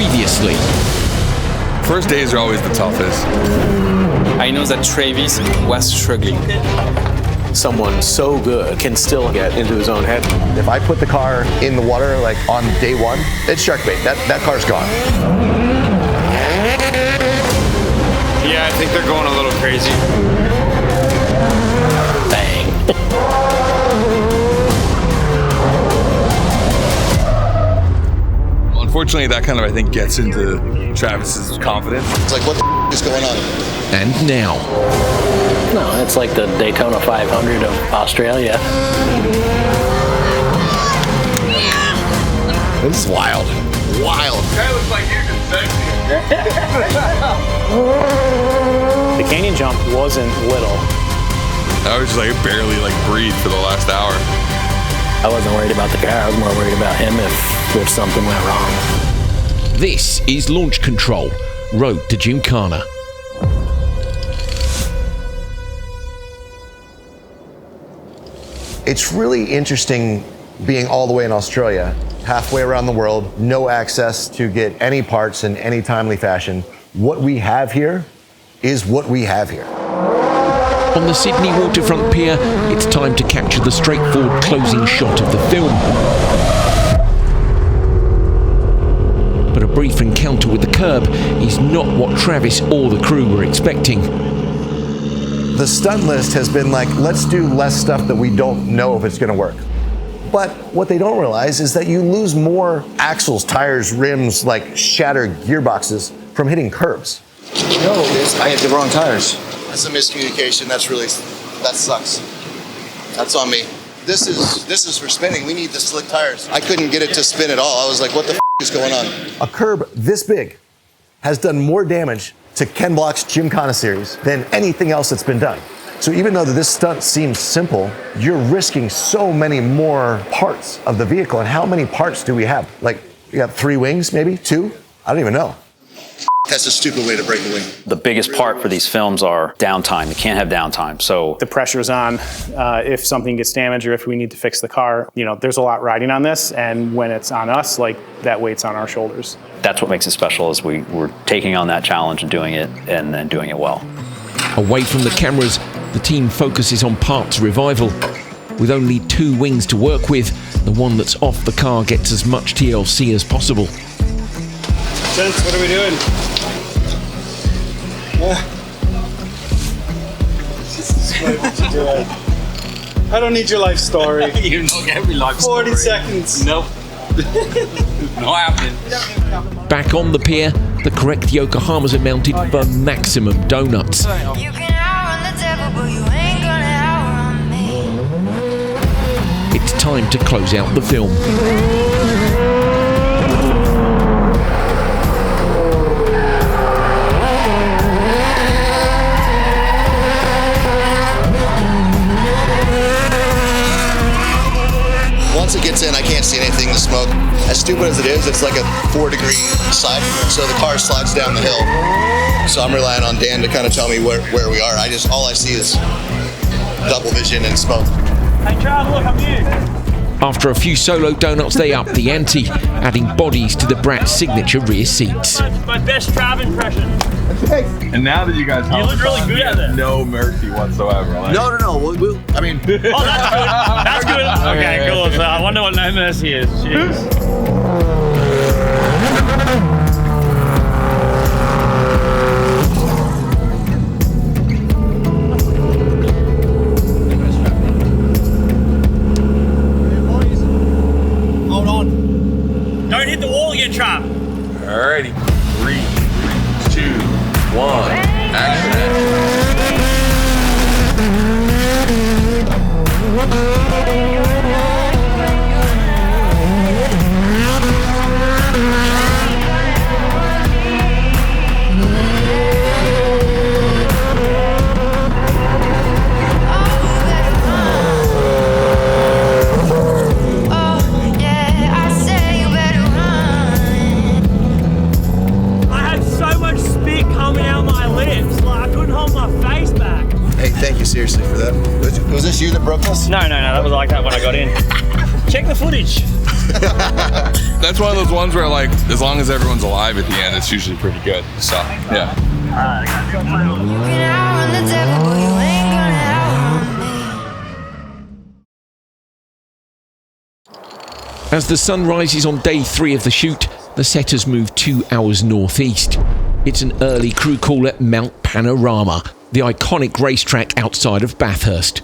previously. First days are always the toughest. I know that Travis was struggling. Someone so good can still get into his own head. If I put the car in the water like on day one, it's shark bait. That car's gone. Yeah, I think they're going a little crazy. Bang. Unfortunately, that kind of, I think, gets into Travis's confidence. It's like, what the is going on? And now. No, it's like the Daytona 500 of Australia. This is wild. Wild. That looks like you can sexy. The canyon jump wasn't little. I was just like barely like breathe for the last hour. I wasn't worried about the car. I was more worried about him if something went wrong. This is Launch Control, Road to Gymkhana. It's really interesting being all the way in Australia, halfway around the world, no access to get any parts in any timely fashion. What we have here is what we have here. On the Sydney Waterfront pier, it's time to capture the straightforward closing shot of the film. But a brief encounter with the curb is not what Travis or the crew were expecting. The stunt list has been like, let's do less stuff that we don't know if it's gonna work. But what they don't realize is that you lose more axles, tires, rims, like shattered gearboxes from hitting curbs. No, I hit the wrong tires. That's a miscommunication. That sucks. That's on me. This is for spinning. We need the slick tires. I couldn't get it to spin at all. I was like, what the is going on? A curb this big has done more damage to Ken Block's Gymkhana series than anything else that's been done. So even though this stunt seems simple, you're risking so many more parts of the vehicle. And how many parts do we have? Like, we got 3 wings, maybe 2? I don't even know. That's a stupid way to break a wing. The biggest part for these films are downtime. You can't have downtime. So The pressure's on if something gets damaged or if we need to fix the car. You know, there's a lot riding on this, and when it's on us, like, that weight's on our shoulders. that's what makes it special, is we're taking on that challenge and doing it, and then doing it well. Away from the cameras, the team focuses on parts revival. With only 2 wings to work with, the one that's off the car gets as much TLC as possible. Gents, what are we doing? I don't need your life story. You know every life 40 story. seconds. Nope. Not happening. Back on the pier, the correct Yokohamas are mounted for maximum donuts. You can outrun the devil, but you ain't gonna outrun me. It's time to close out the film. Once it gets in, I can't see anything, the smoke. As stupid as it is, it's like a 4-degree slide, so the car slides down the hill. So I'm relying on Dan to kind of tell me where we are. All I see is double vision and smoke. Hey Charles, look, I'm you. After a few solo donuts, they up the ante, adding bodies to the Brat's signature rear seats. My best Trav impression. And now that you guys You look really good at it. no mercy whatsoever. Like, No. I mean, Oh, that's good. That's good. Okay, cool. So I wonder what no mercy is. Jeez. Hold on. Don't hit the wall yet, Trav. Alrighty. 3, 2, 1. Action. Thank you seriously for that. Was this you that broke this? No, that was like that when I got in. Check the footage. That's one of those ones where, like, as long as everyone's alive at the end, it's usually pretty good. So, yeah. As the sun rises on day 3 of the shoot, the setters move 2 hours northeast. It's an early crew call at Mount Panorama, the iconic racetrack outside of Bathurst.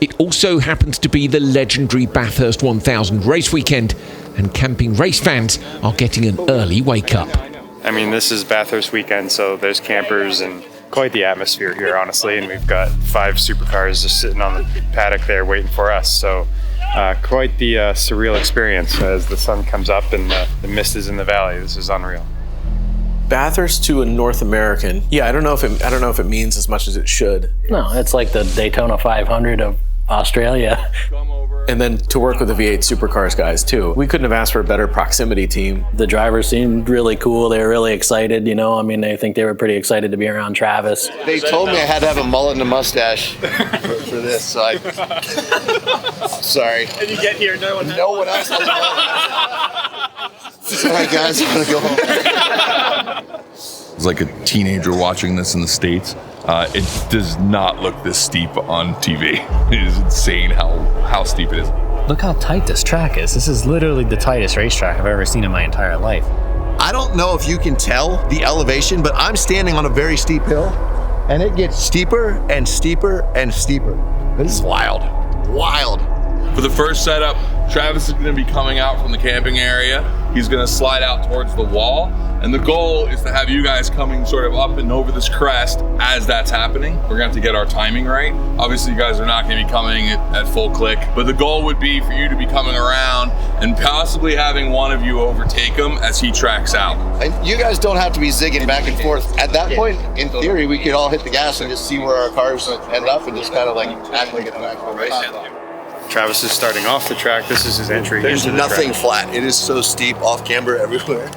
It also happens to be the legendary Bathurst 1000 race weekend, and camping race fans are getting an early wake-up. I mean, this is Bathurst weekend, so there's campers and quite the atmosphere here, honestly, and we've got 5 supercars just sitting on the paddock there waiting for us, so quite the surreal experience as the sun comes up and the mist is in the valley. This is unreal. Bathurst to a North American. Yeah, I don't know if it means as much as it should. No, it's like the Daytona 500 of Australia. And then to work with the V8 Supercars guys too. We couldn't have asked for a better proximity team. The drivers seemed really cool. They were really excited, you know. I mean, I think they were pretty excited to be around Travis. They told me I had to have a mullet and a mustache for this, so I'm sorry. And you get here, no one else has Sorry, guys, I'm gonna go home. It's like a teenager watching this in the States. It does not look this steep on TV. It is insane how steep it is. Look how tight this track is. This is literally the tightest racetrack I've ever seen in my entire life. I don't know if you can tell the elevation, but I'm standing on a very steep hill, and it gets steeper and steeper and steeper. This is wild. Wild. For the first setup, Travis is going to be coming out from the camping area. He's going to slide out towards the wall. And the goal is to have you guys coming sort of up and over this crest as that's happening. We're going to have to get our timing right. Obviously, you guys are not going to be coming at full click, but the goal would be for you to be coming around and possibly having one of you overtake him as he tracks out. And you guys don't have to be zigging back and forth. At that point, in theory, we could all hit the gas and just see where our cars end up and just kind of like act like it's an actual race. Travis is starting off the track. This is his entry There's into the nothing track. flat. It is so steep, off camber everywhere.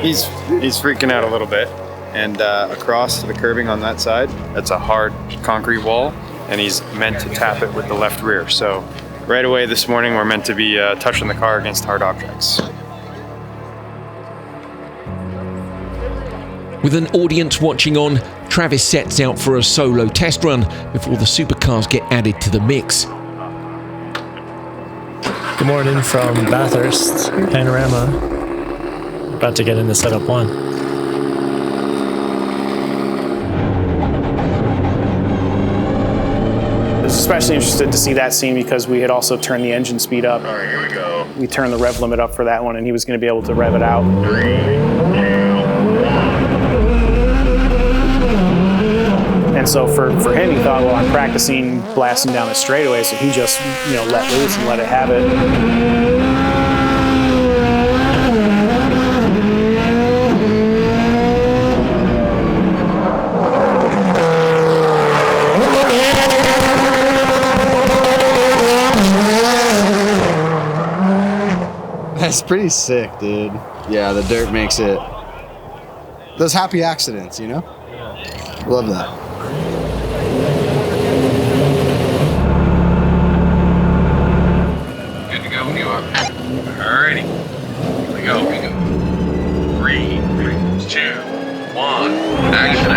He's freaking out a little bit, and across to the curbing on that side, that's a hard concrete wall, and he's meant to tap it with the left rear. So right away this morning, we're meant to be touching the car against hard objects. With an audience watching on, Travis sets out for a solo test run before the supercars get added to the mix. Good morning from Bathurst, Panorama. About to get into setup 1. I was especially interested to see that scene because we had also turned the engine speed up. All right, here we go. We turned the rev limit up for that one, and he was going to be able to rev it out. 3, 2, 1. And so for him, he thought, well, I'm practicing blasting down the straightaway, so he just, let loose and let it have it. That's pretty sick, dude. Yeah, the dirt makes it. Those happy accidents, you know? Love that. Good to go when you are. Alrighty. Here we go. 3, 2, 1. Action.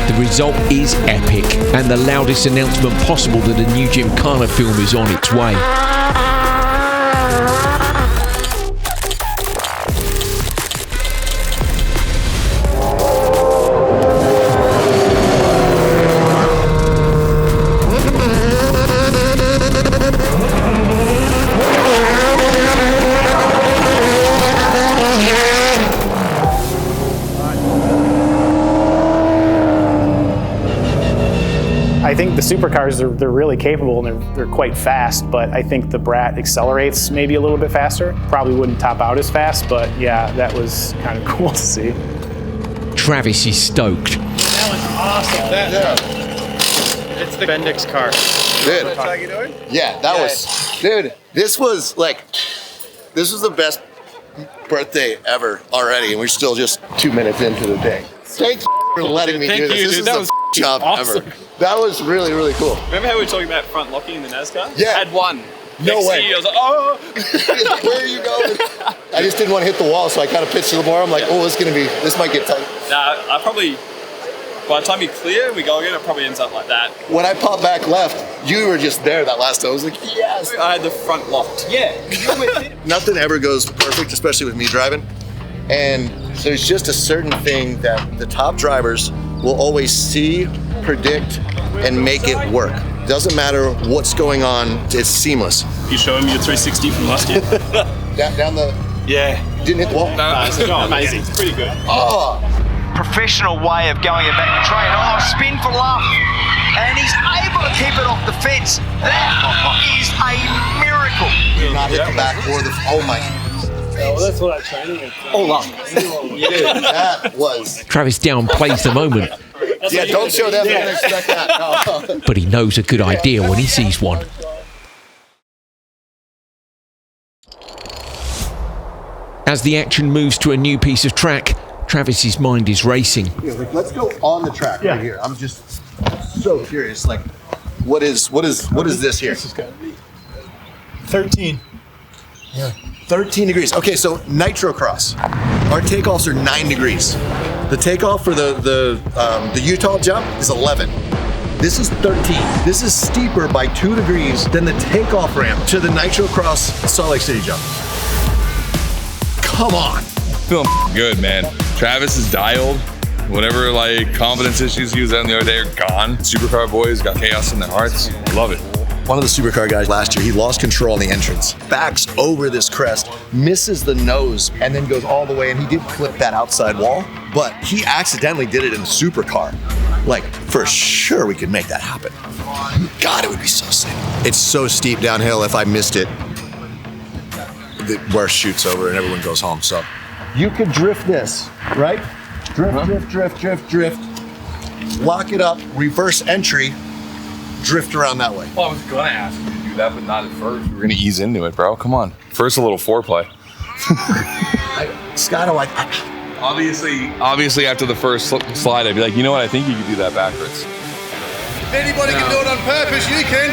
The result is epic, and the loudest announcement possible that a new Gymkhana film is on its way. I think the supercars, they're really capable and they're quite fast, but I think the Brat accelerates maybe a little bit faster. Probably wouldn't top out as fast, but yeah, that was kind of cool to see. Travis is stoked. That was awesome. It's the Bendix car. Dude. How you doing? Yeah, that was, dude, this was the best birthday ever already, and we're still just 2 minutes into the day. Thanks for letting me do this. This is the job ever. That was really, really cool. Remember how we were talking about front locking in the NASCAR? Yeah. I had one. No Next way. year, I was like, oh. Where are you going? I just didn't want to hit the wall, so I kind of pitched to the bar. I'm like, oh, this might get tight. Nah, I probably, by the time you clear, we go again, it probably ends up like that. When I popped back left, you were just there that last time. I was like, yes. I had the front locked. Yeah. Nothing ever goes perfect, especially with me driving. And there's just a certain thing that the top drivers will always see, predict, and make it work. Doesn't matter what's going on, it's seamless. You show him your 360 from last year? down the... Yeah. Didn't hit the wall? No, it's amazing. It's pretty good. Oh! Professional way of going about the train. Oh, spin for luck. And he's able to keep it off the fence. That is a miracle. Did not hit the back or the... Oh my... Well, that's what I'm training is. Hold on. Dude, that was... Travis downplays the moment, Yeah, don't show them. They're going to expect that. No. but he knows a good idea when he sees one. As the action moves to a new piece of track, Travis's mind is racing. Yeah, like, let's go on the track right here. I'm just so curious. Like, what is this here? This is going to be 13. Yeah. 13 degrees. Okay, so nitro cross. Our takeoffs are 9 degrees. The takeoff for the Utah jump is 11. This is 13. This is steeper by 2 degrees than the takeoff ramp to the nitro cross Salt Lake City jump. Come on. Feeling good, man. Travis is dialed. Whatever like confidence issues he was having the other day are gone. Supercar boys got chaos in their hearts. Love it. One of the Supercar guys last year, he lost control on the entrance, backs over this crest, misses the nose, and then goes all the way, and he did clip that outside wall, but he accidentally did it in the Supercar. Like, for sure we could make that happen. God, it would be so sick. It's so steep downhill, if I missed it, the worst shoots over and everyone goes home, so. You could drift this, right? Drift. Lock it up, reverse entry, drift around that way. Well, I was gonna ask you to do that, but not at first. We're gonna ease into it, bro. Come on. First, a little foreplay. Scott, obviously, after the first slide, I'd be like, you know what? I think you could do that backwards. If anybody can do it on purpose, you can.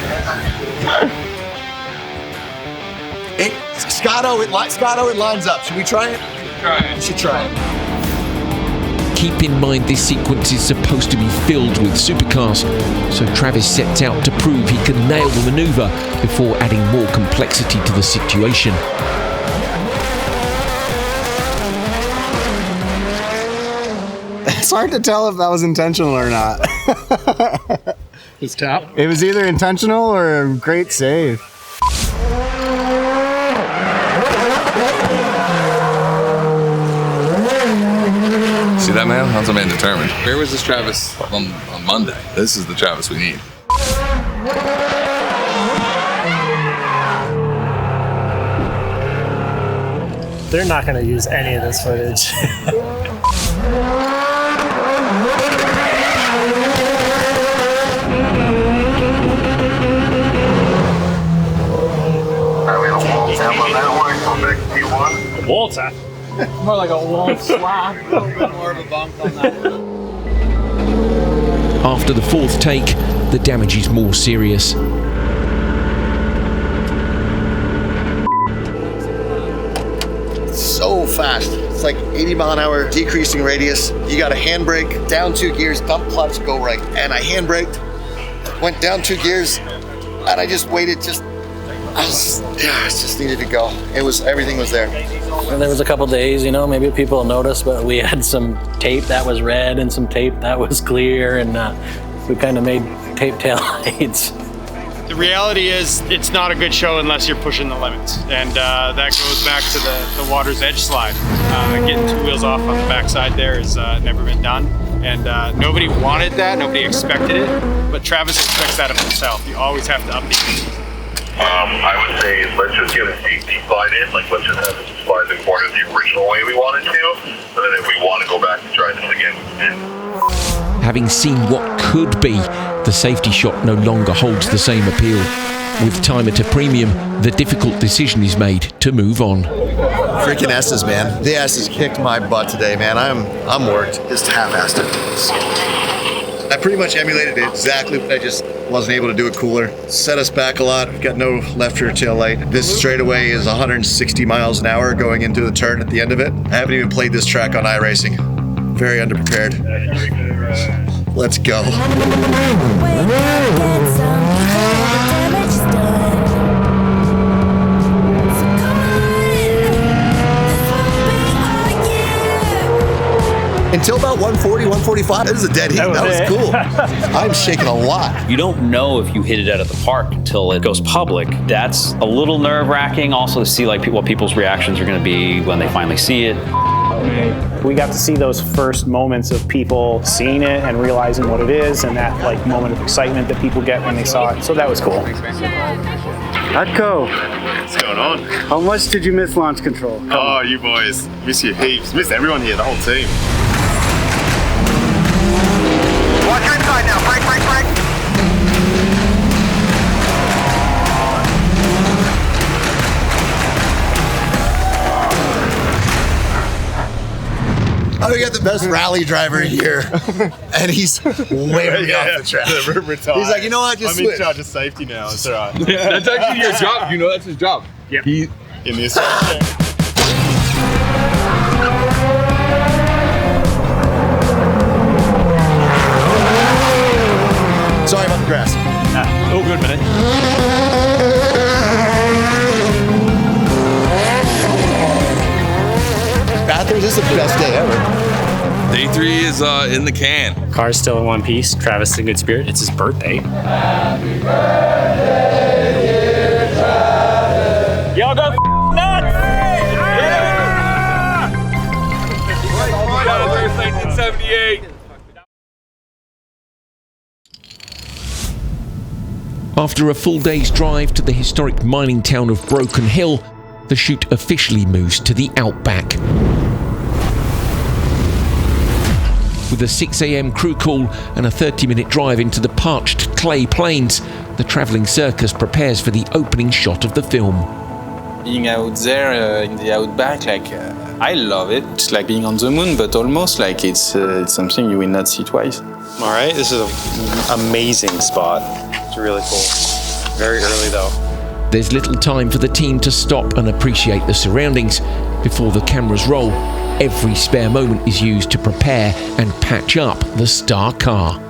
Scotto, it lines up. Should we try it? We should try it. Keep in mind this sequence is supposed to be filled with supercars, so Travis sets out to prove he can nail the maneuver before adding more complexity to the situation. It's hard to tell if that was intentional or not. His tap? It was either intentional or a great save. See that, man? That's a man determined. Where was this Travis on Monday? This is the Travis we need. They're not going to use any of this footage. A wall tap? More like a wall slap. A little bit more of a bump on that. After the fourth take, the damage is more serious. So fast. It's like 80 mile an hour, decreasing radius. You got a handbrake, down 2 gears, dump clutch, go right. And I handbraked, went down 2 gears, and I just waited, I just needed to go. Everything was there. And there was a couple days, maybe people noticed, but we had some tape that was red and some tape that was clear, and we kind of made tape taillights. The reality is it's not a good show unless you're pushing the limits. And that goes back to the Water's Edge slide. Getting 2 wheels off on the backside there has never been done. And nobody wanted that, nobody expected it, but Travis expects that of himself. You always have to up the ante. I would say let's just get a safety slide in, let's just have it slide in corner the original way we wanted to, and then if we want to go back and try this again, we can. Having seen what could be, the safety shot no longer holds the same appeal. With time at a premium, the difficult decision is made to move on. Freaking S's, man. The S's kicked my butt today, man. I'm worked. Just half-assed it. I pretty much emulated exactly what I just wasn't able to do it cooler. Set us back a lot. We've got no left rear tail light. This straightaway is 160 miles an hour going into the turn at the end of it. I haven't even played this track on iRacing. Very underprepared. Let's go. Until about 140, 145, it was a dead heat. That was cool. I'm shaking a lot. You don't know if you hit it out of the park until it goes public. That's a little nerve-wracking. Also to see like what people's reactions are going to be when they finally see it. We got to see those first moments of people seeing it and realizing what it is, and that like moment of excitement that people get when they saw it. So that was cool. Atko, what's going on? How much did you miss launch control? Oh, you boys, miss you heaps. Miss everyone here, the whole team. Watch your inside now. Break, break, break. Oh, we got the best rally driver here, and he's waving me off the track. He's like, you know what? Just I'm in charge of safety now. It's all right. Yeah, that's actually your job. You know, that's his job. Yep. He in this. Sorry about the grass. All good, man. Bathurst is the best day ever. Day 3 is in the can. Car's still in one piece. Travis is in good spirit. It's his birthday. Happy birthday, dear Travis. Y'all go nuts! Yeah! 1978. After a full day's drive to the historic mining town of Broken Hill, the shoot officially moves to the Outback. With a 6 a.m. crew call and a 30-minute drive into the parched clay plains, the travelling circus prepares for the opening shot of the film. Being out there in the Outback, I love it. It's like being on the moon, but almost like it's something you will not see twice. All right, this is an amazing spot. It's really cool. Very early though. There's little time for the team to stop and appreciate the surroundings. Before the cameras roll, every spare moment is used to prepare and patch up the star car.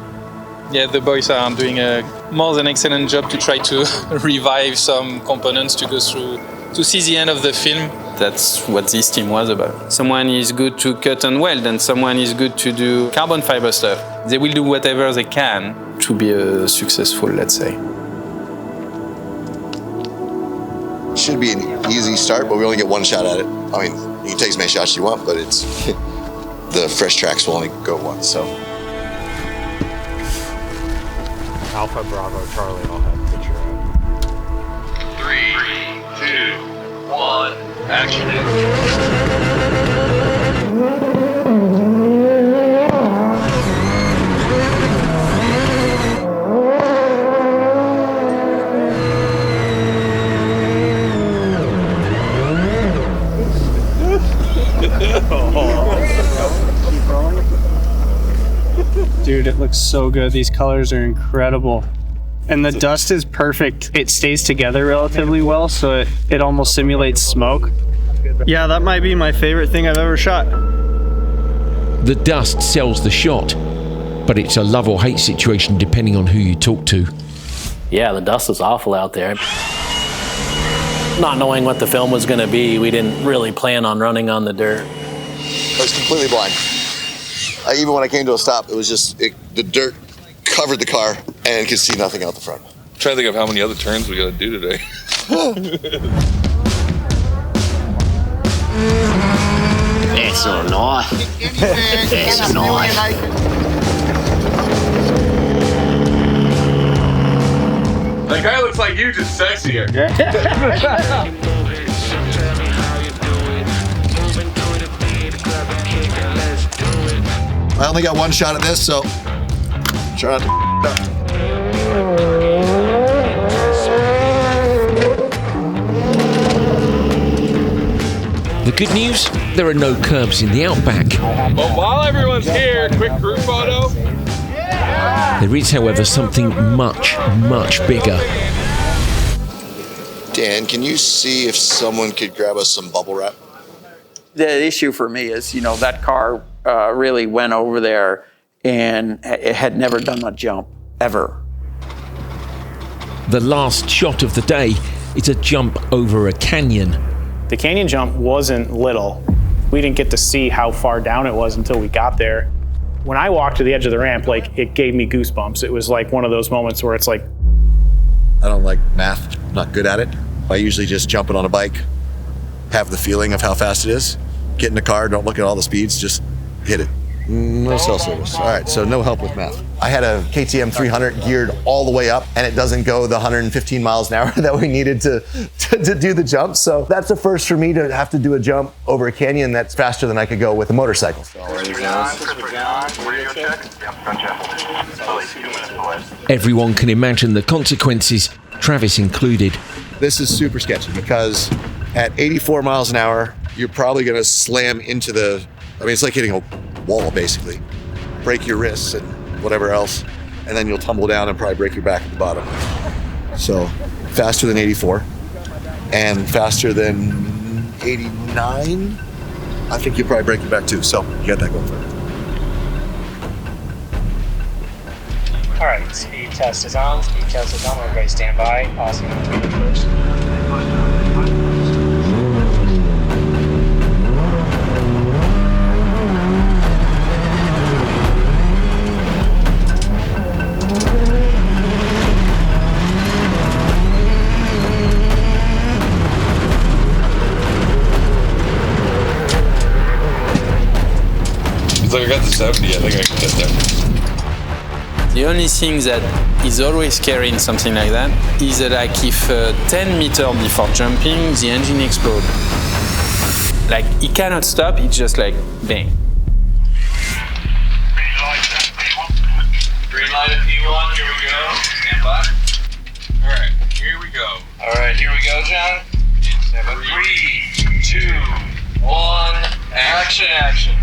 Yeah, the boys are doing a more than excellent job to try to revive some components to go through to see the end of the film. That's what this team was about. Someone is good to cut and weld, and someone is good to do carbon fiber stuff. They will do whatever they can to be successful, let's say. Should be an easy start, but we only get one shot at it. I mean, you can take as many shots as you want, but it's the fresh tracks will only go once, so. Alpha, Bravo, Charlie, I'll have a picture of 3, 2, 1, action. Dude, it looks so good. These colors are incredible. And the dust is perfect. It stays together relatively well, so it almost simulates smoke. Yeah, that might be my favorite thing I've ever shot. The dust sells the shot, but it's a love or hate situation depending on who you talk to. Yeah, the dust was awful out there. Not knowing what the film was going to be, we didn't really plan on running on the dirt. I was completely blind. Even when I came to a stop, it was just, the dirt covered the car and could see nothing out the front. I'm trying to think of how many other turns we gotta do today. That's so nice. That's so nice. That guy looks like you, just sexier. I only got one shot at this, so try not to up. The good news, there are no curbs in the Outback. But while everyone's here, quick group photo. There is, however, something much, much bigger. Dan, can you see if someone could grab us some bubble wrap? The issue for me is, that car really went over there and it had never done a jump, ever. The last shot of the day is a jump over a canyon. The canyon jump wasn't little. We didn't get to see how far down it was until we got there. When I walked to the edge of the ramp, it gave me goosebumps. It was like one of those moments where it's like, I don't like math, not good at it. I usually just jump it on a bike, have the feeling of how fast it is, get in the car, don't look at all the speeds, just hit it. No cell service. All right, so no help with math. I had a KTM 300 geared all the way up, and it doesn't go the 115 miles an hour that we needed to do the jump. So that's a first for me to have to do a jump over a canyon that's faster than I could go with a motorcycle. Everyone can imagine the consequences, Travis included. This is super sketchy because at 84 miles an hour, you're probably going to slam into it's like hitting a wall, basically. Break your wrists and whatever else, and then you'll tumble down and probably break your back at the bottom. So faster than 84 and faster than 89, I think you'll probably break your back too. So you got that going for you. All right, speed test is on. Speed test is on. Everybody stand by. Aussie on first. It's like I got the 70, I think I can get there. The only thing that is always scary in something like that is that if 10 meters before jumping, the engine explodes. It cannot stop, it's just bang. Green light at P1, here we go. Stand by. Alright, here we go. Alright, here we go, John. 3, 2, 1, action.